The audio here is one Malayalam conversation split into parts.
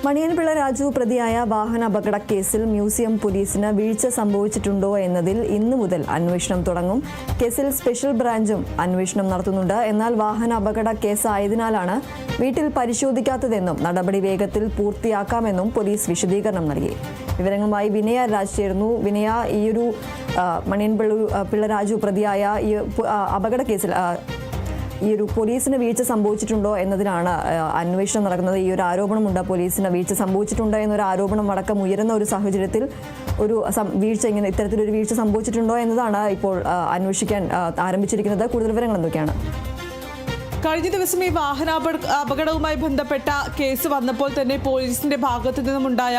മണിയൻപിള്ള രാജു പ്രതിയായ വാഹന അപകട കേസിൽ മ്യൂസിയം പോലീസിന് വീഴ്ച സംഭവിച്ചിട്ടുണ്ടോ എന്നതിൽ ഇന്നു മുതൽ അന്വേഷണം തുടങ്ങും. കേസിൽ സ്പെഷ്യൽ ബ്രാഞ്ചും അന്വേഷണം നടത്തുന്നുണ്ട്. എന്നാൽ വാഹന അപകട കേസായതിനാലാണ് വീട്ടിൽ പരിശോധിക്കാത്തതെന്നും നടപടി വേഗത്തിൽ പൂർത്തിയാക്കാമെന്നും പോലീസ് വിശദീകരണം നൽകി. വിവരങ്ങളുമായി വിനയ രാജ് ചേർന്നു. വിനയ, ഈയൊരു മണിയൻപിള്ള രാജു പ്രതിയായ ഈ അപകട കേസിൽ ഈ ഒരു പോലീസിന് വീഴ്ച സംഭവിച്ചിട്ടുണ്ടോ എന്നതിനാണ് അന്വേഷണം നടക്കുന്നത്. ഈ ഒരു ആരോപണമുണ്ട്, പോലീസിന് വീഴ്ച സംഭവിച്ചിട്ടുണ്ടോ എന്നൊരു ആരോപണം അടക്കം ഉയരുന്ന ഒരു സാഹചര്യത്തിൽ ഒരു വീഴ്ച ഇത്തരത്തിലൊരു വീഴ്ച സംഭവിച്ചിട്ടുണ്ടോ എന്നതാണ് ഇപ്പോൾ അന്വേഷിക്കാൻ ആരംഭിച്ചിരിക്കുന്നത്. കൂടുതൽ വിവരങ്ങൾ എന്തൊക്കെയാണ്? കഴിഞ്ഞ ദിവസം ഈ അപകടവുമായി ബന്ധപ്പെട്ട കേസ് വന്നപ്പോൾ തന്നെ പോലീസിന്റെ ഭാഗത്തു നിന്നുമുണ്ടായ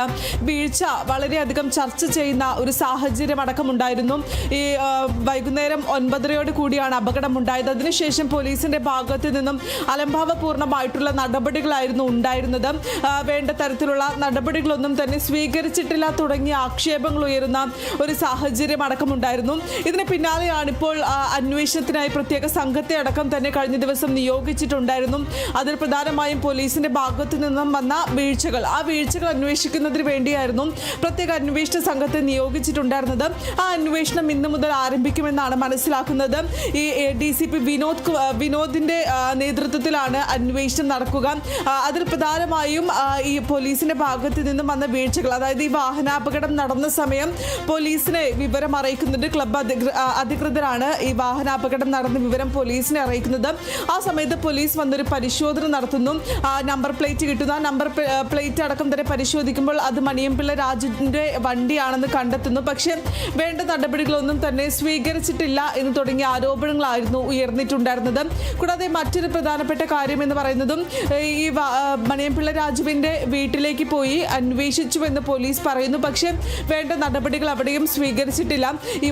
വീഴ്ച വളരെയധികം ചർച്ച ചെയ്യുന്ന ഒരു സാഹചര്യം അടക്കമുണ്ടായിരുന്നു. ഈ വൈകുന്നേരം 9:30 കൂടിയാണ് അപകടമുണ്ടായത്. അതിനുശേഷം പോലീസിന്റെ ഭാഗത്തു നിന്നും അലംഭാവപൂർണ്ണമായിട്ടുള്ള നടപടികളായിരുന്നു ഉണ്ടായിരുന്നത്. വേണ്ട തരത്തിലുള്ള നടപടികളൊന്നും തന്നെ സ്വീകരിച്ചിട്ടില്ല തുടങ്ങിയ ആക്ഷേപങ്ങൾ ഉയരുന്ന ഒരു സാഹചര്യം അടക്കമുണ്ടായിരുന്നു. ഇതിന് പിന്നാലെയാണ് ഇപ്പോൾ അന്വേഷണത്തിനായി പ്രത്യേക സംഘത്തെ അടക്കം തന്നെ കഴിഞ്ഞ ദിവസം നിയോഗിച്ചിട്ടുണ്ടായിരുന്നു. അതിൽ പ്രധാനമായും പോലീസിന്റെ ഭാഗത്തു നിന്നും വന്ന വീഴ്ചകൾ, ആ വീഴ്ചകൾ അന്വേഷിക്കുന്നതിന് വേണ്ടിയായിരുന്നു പ്രത്യേക അന്വേഷണ സംഘത്തെ നിയോഗിച്ചിട്ടുണ്ടായിരുന്നത്. ആ അന്വേഷണം ഇന്നു മുതൽ ആരംഭിക്കുമെന്നാണ് മനസ്സിലാക്കുന്നത്. ഈ DCP വിനോദിന്റെ നേതൃത്വത്തിലാണ് അന്വേഷണം നടക്കുക. അതിൽ പ്രധാനമായും ഈ പോലീസിന്റെ ഭാഗത്തു നിന്നും വന്ന വീഴ്ചകൾ, അതായത് ഈ വാഹനാപകടം നടന്ന സമയം പോലീസിനെ വിവരം അറിയിക്കുന്നുണ്ട്. ക്ലബ്ബ് അധികൃതരാണ് ഈ വാഹനാപകടം നടന്ന വിവരം പോലീസിനെ അറിയിക്കുന്നത്. ആ സമയത്ത് പോലീസ് വന്നൊരു പരിശോധന നടത്തുന്നു. നമ്പർ പ്ലേറ്റ് കിട്ടുന്നു. ആ നമ്പർ പ്ലേറ്റ് അടക്കം തന്നെ പരിശോധിക്കുമ്പോൾ അത് മണിയൻപിള്ള രാജുവിന്റെ വണ്ടിയാണെന്ന് കണ്ടെത്തുന്നു. പക്ഷേ വേണ്ട നടപടികളൊന്നും തന്നെ സ്വീകരിച്ചിട്ടില്ല എന്ന് തുടങ്ങിയ ആരോപണങ്ങളായിരുന്നു ഉയർന്നിട്ടുണ്ടായിരുന്നത്. കൂടാതെ മറ്റൊരു പ്രധാനപ്പെട്ട കാര്യം എന്ന് പറയുന്നതും ഈ മണിയൻപിള്ള രാജുവിന്റെ വീട്ടിലേക്ക് പോയി അന്വേഷിച്ചു എന്ന് പോലീസ് പറയുന്നു. പക്ഷേ വേണ്ട നടപടികൾ അവിടെയും സ്വീകരിച്ചിട്ടില്ല. ഈ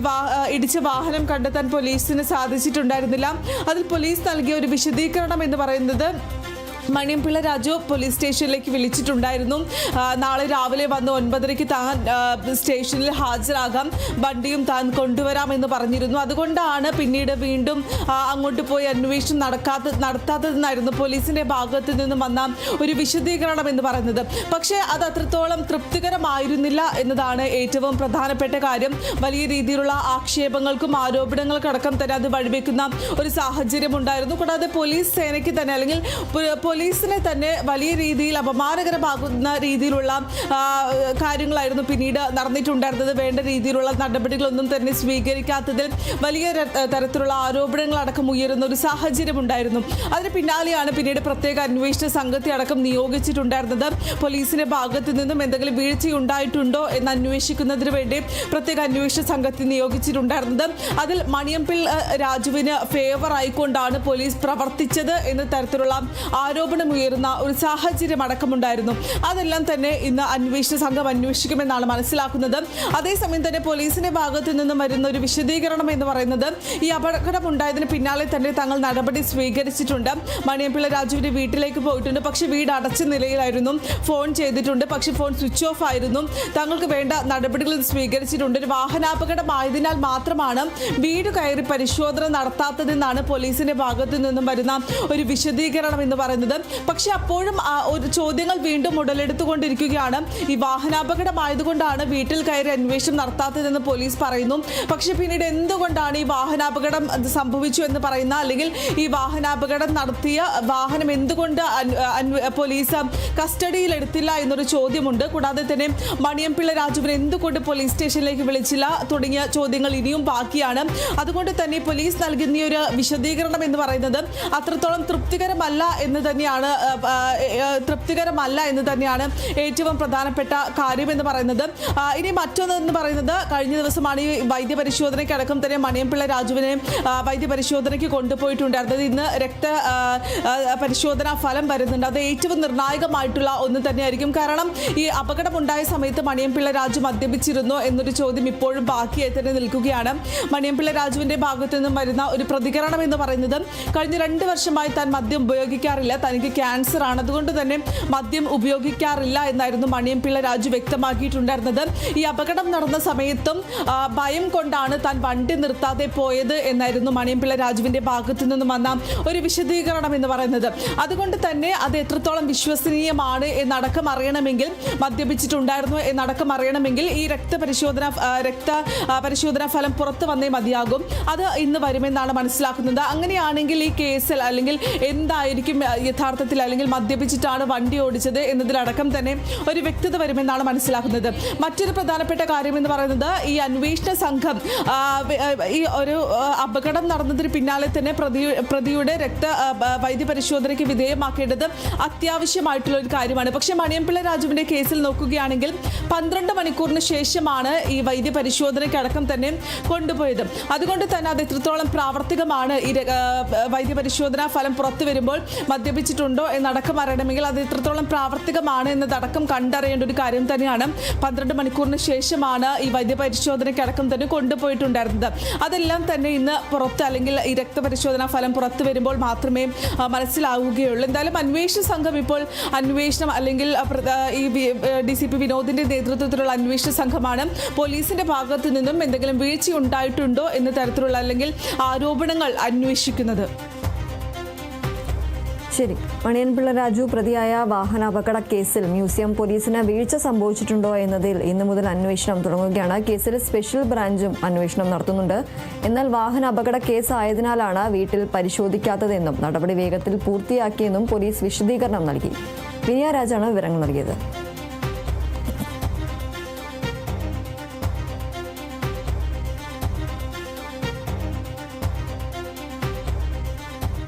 ഇടിച്ച വാഹനം കണ്ടെത്താൻ പോലീസിന് സാധിച്ചിട്ടുണ്ടായിരുന്നില്ല. അതിൽ പോലീസ് നൽകിയ ഒരു വിശദീകരണം എന്ന് പറയുന്നത്, മണിയൻപിള്ള രാജു പോലീസ് സ്റ്റേഷനിലേക്ക് വിളിച്ചിട്ടുണ്ടായിരുന്നു. നാളെ രാവിലെ വന്ന് 9:30 താൻ സ്റ്റേഷനിൽ ഹാജരാകാം, വണ്ടിയും താൻ കൊണ്ടുവരാമെന്ന് പറഞ്ഞിരുന്നു. അതുകൊണ്ടാണ് പിന്നീട് വീണ്ടും അങ്ങോട്ട് പോയി അന്വേഷണം നടത്താത്തതെന്നായിരുന്നു പോലീസിന്റെ ഭാഗത്തു നിന്നും വന്ന ഒരു വിശദീകരണം എന്ന് പറയുന്നത്. പക്ഷേ അത് അത്രത്തോളം തൃപ്തികരമായിരുന്നില്ല എന്നതാണ് ഏറ്റവും പ്രധാനപ്പെട്ട കാര്യം. വലിയ രീതിയിലുള്ള ആക്ഷേപങ്ങൾക്കും ആരോപണങ്ങൾക്കടക്കം തന്നെ അത് വഴിവെക്കുന്ന ഒരു സാഹചര്യം ഉണ്ടായിരുന്നു. കൂടാതെ പോലീസ് സേനയ്ക്ക് തന്നെ, അല്ലെങ്കിൽ പോലീസിനെ തന്നെ വലിയ രീതിയിൽ അപമാനകരമാകുന്ന രീതിയിലുള്ള കാര്യങ്ങളായിരുന്നു പിന്നീട് നടന്നിട്ടുണ്ടായിരുന്നത്. വേണ്ട രീതിയിലുള്ള നടപടികളൊന്നും തന്നെ സ്വീകരിക്കാത്തതിൽ വലിയ തരത്തിലുള്ള ആരോപണങ്ങൾ അടക്കം ഉയരുന്ന ഒരു സാഹചര്യം ഉണ്ടായിരുന്നു. അതിന് പിന്നാലെയാണ് പിന്നീട് പ്രത്യേക അന്വേഷണ സംഘത്തെ അടക്കം നിയോഗിച്ചിട്ടുണ്ടായിരുന്നത്. പോലീസിന്റെ ഭാഗത്തു നിന്നും എന്തെങ്കിലും വീഴ്ചയുണ്ടായിട്ടുണ്ടോ എന്ന് അന്വേഷിക്കുന്നതിന് വേണ്ടി പ്രത്യേക അന്വേഷണ സംഘത്തെ നിയോഗിച്ചിട്ടുണ്ടായിരുന്നത്. അതിൽ മണിയൻപിള്ള രാജുവിന് ഫേവർ ആയിക്കൊണ്ടാണ് പോലീസ് പ്രവർത്തിച്ചത് എന്ന തരത്തിലുള്ള ആരോപണമുയരുന്ന ഒരു സാഹചര്യം അടക്കമുണ്ടായിരുന്നു. അതെല്ലാം തന്നെ ഇന്ന് അന്വേഷണ സംഘം അന്വേഷിക്കുമെന്നാണ് മനസ്സിലാക്കുന്നത്. അതേസമയം തന്നെ പോലീസിന്റെ ഭാഗത്തു നിന്നും വരുന്ന ഒരു വിശദീകരണം എന്ന് പറയുന്നത്, ഈ അപകടമുണ്ടായതിന് പിന്നാലെ തന്നെ തങ്ങൾ നടപടി സ്വീകരിച്ചിട്ടുണ്ട്. മണിയൻപിള്ള രാജുവിന്റെ വീട്ടിലേക്ക് പോയിട്ടുണ്ട്. പക്ഷേ വീട് അടച്ച നിലയിലായിരുന്നു. ഫോൺ ചെയ്തിട്ടുണ്ട്, പക്ഷെ ഫോൺ സ്വിച്ച് ഓഫ് ആയിരുന്നു. തങ്ങൾക്ക് വേണ്ട നടപടികൾ സ്വീകരിച്ചിട്ടുണ്ട്. ഒരു വാഹനാപകടമായതിനാൽ മാത്രമാണ് വീട് കയറി പരിശോധന നടത്താത്തതെന്നാണ് പോലീസിന്റെ ഭാഗത്തു നിന്നും വരുന്ന ഒരു വിശദീകരണം എന്ന് പറയുന്നത്. പക്ഷെ അപ്പോഴും ഒരു ചോദ്യങ്ങൾ വീണ്ടും ഉടലെടുത്തുകൊണ്ടിരിക്കുകയാണ്. ഈ വാഹനാപകടമായതുകൊണ്ടാണ് വീട്ടിൽ കയറി അന്വേഷണം നടത്താത്തതെന്ന് പോലീസ് പറയുന്നു. പക്ഷെ പിന്നീട് എന്തുകൊണ്ടാണ് ഈ വാഹനാപകടം സംഭവിച്ചു എന്ന് പറയുന്ന, അല്ലെങ്കിൽ ഈ വാഹനാപകടം നടത്തിയ വാഹനം എന്തുകൊണ്ട് പോലീസ് കസ്റ്റഡിയിൽ എടുത്തില്ല എന്നൊരു ചോദ്യമുണ്ട്. കൂടാതെ തന്നെ മണിയൻപിള്ള രാജുവിനെ എന്തുകൊണ്ട് പോലീസ് സ്റ്റേഷനിലേക്ക് വിളിച്ചില്ല തുടങ്ങിയ ചോദ്യങ്ങൾ ഇനിയും ബാക്കിയാണ്. അതുകൊണ്ട് തന്നെ പോലീസ് നൽകുന്ന ഒരു വിശദീകരണം എന്ന് പറയുന്നത് അത്രത്തോളം തൃപ്തികരമല്ല എന്ന് തന്നെയാണ് ഏറ്റവും പ്രധാനപ്പെട്ട കാര്യം എന്ന് പറയുന്നത്. ഇനി മറ്റൊന്നെന്ന് പറയുന്നത്, കഴിഞ്ഞ ദിവസമാണ് ഈ വൈദ്യപരിശോധനയ്ക്കടക്കം തന്നെ മണിയൻപിള്ള രാജുവിനെ വൈദ്യപരിശോധനയ്ക്ക് കൊണ്ടുപോയിട്ടുണ്ടായിരുന്നത്. ഇന്ന് രക്ത പരിശോധനാ ഫലം വരുന്നുണ്ട്. അത് ഏറ്റവും നിർണായകമായിട്ടുള്ള ഒന്ന് തന്നെയായിരിക്കും. കാരണം ഈ അപകടമുണ്ടായ സമയത്ത് മണിയൻപിള്ള രാജു മദ്യപിച്ചിരുന്നോ എന്നൊരു ചോദ്യം ഇപ്പോഴും ബാക്കിയായി തന്നെ നിൽക്കുകയാണ്. മണിയൻപിള്ള രാജുവിന്റെ ഭാഗത്തു നിന്നും വരുന്ന ഒരു പ്രതികരണം എന്ന് പറയുന്നത്, കഴിഞ്ഞ 2 വർഷമായി താൻ മദ്യം ഉപയോഗിക്കാറില്ല, തനിക്ക് തനിക്ക് ക്യാൻസർ ആണ്, അതുകൊണ്ട് തന്നെ മദ്യം ഉപയോഗിക്കാറില്ല എന്നായിരുന്നു മണിയൻപിള്ള രാജു വ്യക്തമാക്കിയിട്ടുണ്ടായിരുന്നത്. ഈ അപകടം നടന്ന സമയത്തും ഭയം കൊണ്ടാണ് താൻ വണ്ടി നിർത്താതെ പോയത് എന്നായിരുന്നു മണിയൻപിള്ള രാജുവിന്റെ ഭാഗത്തു നിന്നും വന്ന ഒരു വിശദീകരണം എന്ന് പറയുന്നത്. അതുകൊണ്ട് തന്നെ അത് എത്രത്തോളം വിശ്വസനീയമാണ് എന്നടക്കം അറിയണമെങ്കിൽ, മദ്യപിച്ചിട്ടുണ്ടായിരുന്നു എന്നടക്കം അറിയണമെങ്കിൽ ഈ രക്തപരിശോധനാ ഫലം പുറത്തു വന്നേ മതിയാകും. അത് ഇന്ന് വരുമെന്നാണ് മനസ്സിലാക്കുന്നത്. അങ്ങനെയാണെങ്കിൽ ഈ കേസിൽ അല്ലെങ്കിൽ എന്തായിരിക്കും യഥാർത്ഥത്തിൽ അല്ലെങ്കിൽ മദ്യപിച്ചിട്ടാണ് വണ്ടി ഓടിച്ചത് എന്നതിലടക്കം തന്നെ ഒരു വ്യക്തത വരുമെന്നാണ് മനസ്സിലാക്കുന്നത്. മറ്റൊരു പ്രധാനപ്പെട്ട കാര്യം എന്ന് പറയുന്നത് ഈ അന്വേഷണ സംഘം ഈ ഒരു അപകടം നടന്നതിന് പിന്നാലെ തന്നെ പ്രതിയുടെ വൈദ്യ പരിശോധനയ്ക്ക് വിധേയമാക്കേണ്ടത് അത്യാവശ്യമായിട്ടുള്ള ഒരു കാര്യമാണ്. പക്ഷേ മണിയൻപിള്ള രാജുവിന്റെ കേസിൽ നോക്കുകയാണെങ്കിൽ 12 മണിക്കൂറിന് ശേഷമാണ് ഈ വൈദ്യ പരിശോധനയ്ക്കടക്കം തന്നെ കൊണ്ടുപോയത്. അതുകൊണ്ട് തന്നെ അത് എത്രത്തോളം പ്രാവർത്തികമാണ്, ഈ വൈദ്യ പരിശോധനാ ഫലം പുറത്തു വരുമ്പോൾ മദ്യപിച്ചിട്ടുണ്ടോ എന്നടക്കം അറിയണമെങ്കിൽ അത് എത്രത്തോളം പ്രാവർത്തികമാണ് എന്നതടക്കം കണ്ടറിയേണ്ട ഒരു കാര്യം തന്നെയാണ്. 12 മണിക്കൂറിന് ശേഷമാണ് ഈ വൈദ്യ പരിശോധനയ്ക്കടക്കം തന്നെ കൊണ്ടുപോയിട്ടുണ്ടായിരുന്നത്. അതെല്ലാം തന്നെ ഇന്ന് പുറത്ത് അല്ലെങ്കിൽ ഈ രക്തപരിശോധനാ ഫലം പുറത്തു വരുമ്പോൾ മാത്രമേ മനസ്സിലാവുകയുള്ളൂ. എന്തായാലും അന്വേഷണ സംഘം ഇപ്പോൾ അന്വേഷണം അല്ലെങ്കിൽ ഈ DCP വിനോദിന്റെ നേതൃത്വത്തിലുള്ള അന്വേഷണ സംഘമാണ് പോലീസിന്റെ ഭാഗത്തു നിന്നും എന്തെങ്കിലും വീഴ്ച ഉണ്ടായിട്ടുണ്ടോ എന്ന തരത്തിലുള്ള അല്ലെങ്കിൽ ആരോപണങ്ങൾ അന്വേഷിക്കുന്നത്. ശരി, മണിയൻപിള്ള രാജു പ്രതിയായ വാഹനാപകട കേസിൽ മ്യൂസിയം പോലീസിന് വീഴ്ച സംഭവിച്ചിട്ടുണ്ടോ എന്നതിൽ ഇന്നു മുതൽ അന്വേഷണം തുടങ്ങുകയാണ്. കേസിൽ സ്പെഷ്യൽ ബ്രാഞ്ചും അന്വേഷണം നടത്തുന്നുണ്ട്. എന്നാൽ വാഹനാപകട കേസ് ആയതിനാലാണ് വീട്ടിൽ പരിശോധിക്കാത്തതെന്നും നടപടി വേഗത്തിൽ പൂർത്തിയാക്കിയെന്നും പോലീസ് വിശദീകരണം നൽകി. വിനിയ രാജാണ് വിവരങ്ങൾ നൽകിയത്.